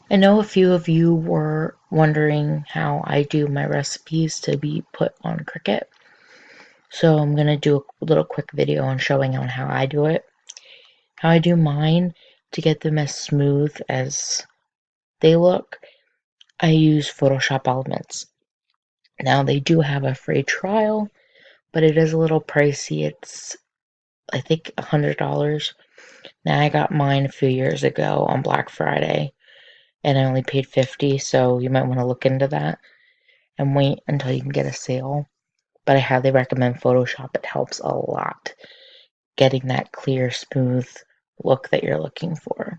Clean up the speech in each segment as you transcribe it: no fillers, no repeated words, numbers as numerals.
I know a few of you were wondering how I do my recipes to be put on Cricut. So I'm going to do a little quick video on showing on how I do it. How I do mine to get them as smooth as they look, I use Photoshop Elements. Now they do have a free trial, but it is a little pricey. It's, I think, $100. Now I got mine a few years ago on Black Friday, and I only paid $50, so you might want to look into that and wait until you can get a sale. But I highly recommend Photoshop. It helps a lot getting that clear, smooth look that you're looking for.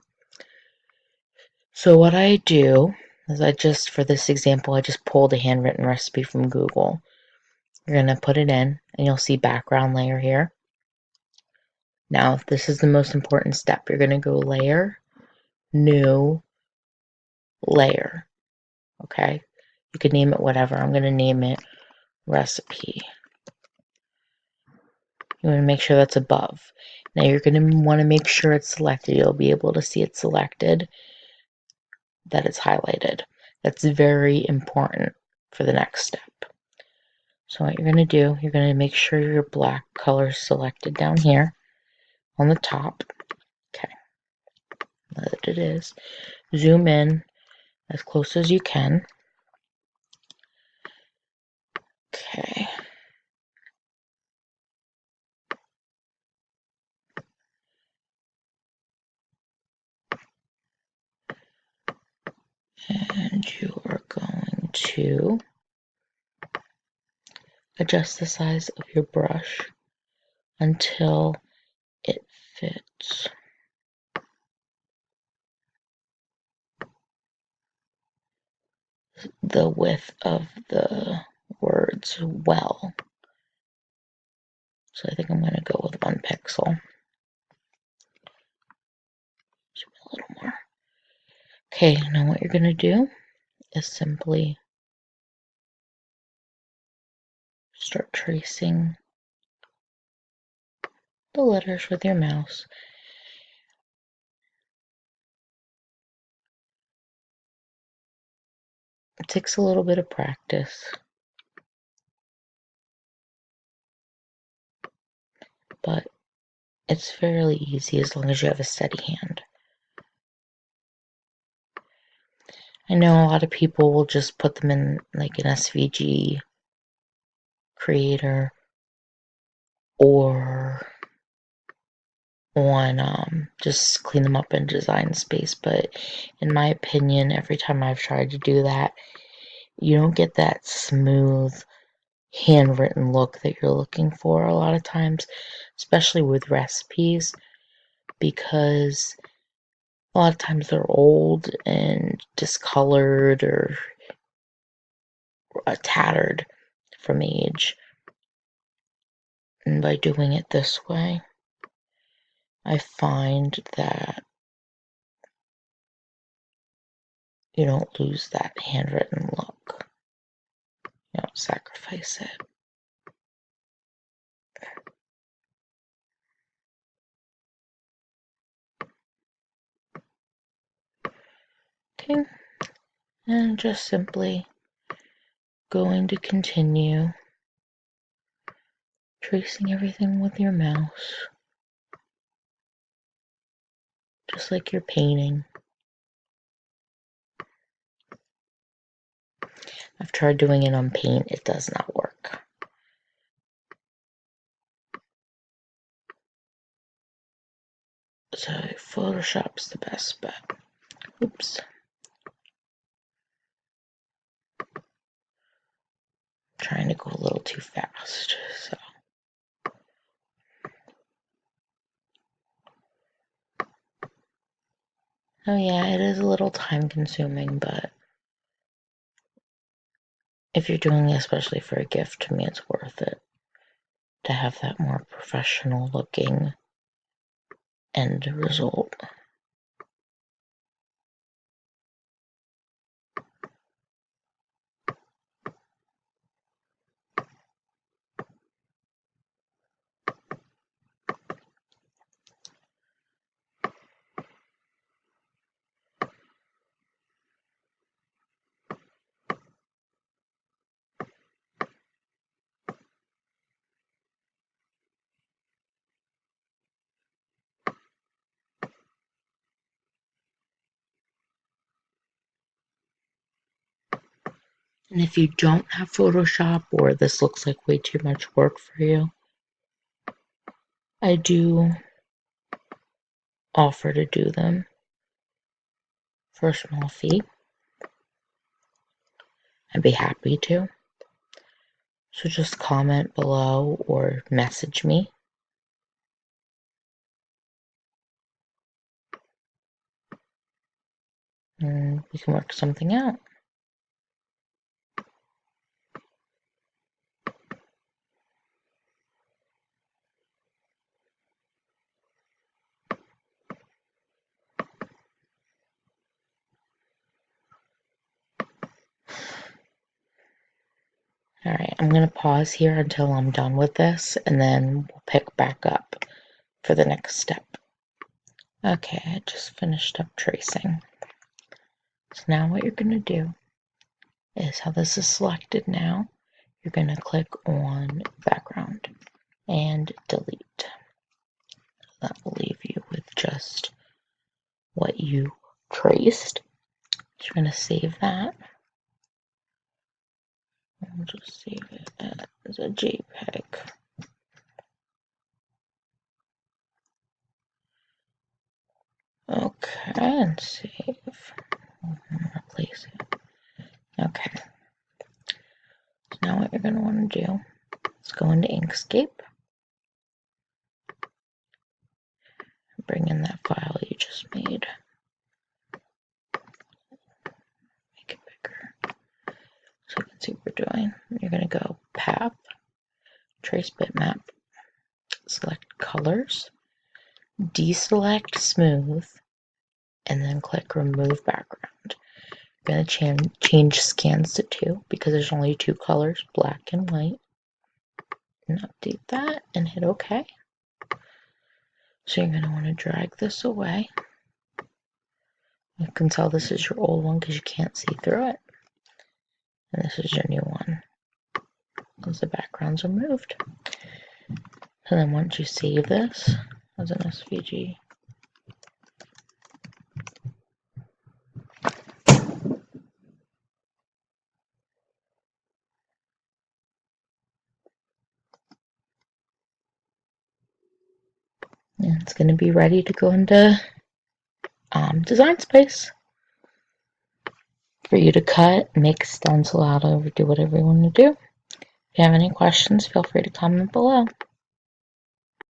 So what I do is for this example, I just pulled a handwritten recipe from Google. You're going to put it in, and you'll see background layer here. Now, this is the most important step. You're going to go layer, new, layer. Okay? You can name it whatever. I'm going to name it recipe. You want to make sure that's above. Now you're going to want to make sure it's selected. You'll be able to see it selected, that it's highlighted. That's very important for the next step. So what you're going to do, you're going to make sure your black color is selected down here on the top. Okay, that it is. Zoom in as close as you can. Okay. And you are going to adjust the size of your brush until it fits. The width of the words well. So I think I'm going to go with 1 pixel. Just a little more. Okay, now what you're going to do is simply start tracing the letters with your mouse. It takes a little bit of practice, but it's fairly easy as long as you have a steady hand. I know a lot of people will just put them in like an SVG creator or on just clean them up in Design Space, but in my opinion, every time I've tried to do that, you don't get that smooth handwritten look that you're looking for a lot of times, especially with recipes, because a lot of times they're old and discolored or tattered from age. And by doing it this way, I find that you don't lose that handwritten look. You don't sacrifice it. Okay, and just simply going to continue tracing everything with your mouse, just like you're painting. I've tried doing it on paint, it does not work. So Photoshop's the best bet. Oops. Trying to go a little too fast, so. Oh yeah, it is a little time consuming, but if you're doing it especially for a gift, to me it's worth it to have that more professional looking end result. And if you don't have Photoshop or this looks like way too much work for you, I do offer to do them for a small fee. I'd be happy to. So just comment below or message me. And we can work something out. Alright, I'm going to pause here until I'm done with this, and then we'll pick back up for the next step. Okay, I just finished up tracing. So now what you're going to do is, how this is selected now, you're going to click on background and delete. That will leave you with just what you traced. So you're going to save that. I'll just save it as a JPEG. Okay, and save. Replace it. Okay. So now what you're going to want to do is go into Inkscape. Bring in that file you just made. Make it bigger so you can see what we're doing. You're going to go Path, Trace Bitmap, select Colors, deselect Smooth, and then click Remove Background. You're going to change scans to 2 because there's only 2 colors, black and white. And update that and hit OK. So you're going to want to drag this away. You can tell this is your old one because you can't see through it. And this is your new one because the backgrounds are moved. And then once you save this as an SVG, and it's going to be ready to go into Design Space for you to cut, make stencil out of, or do whatever you want to do. If you have any questions, feel free to comment below.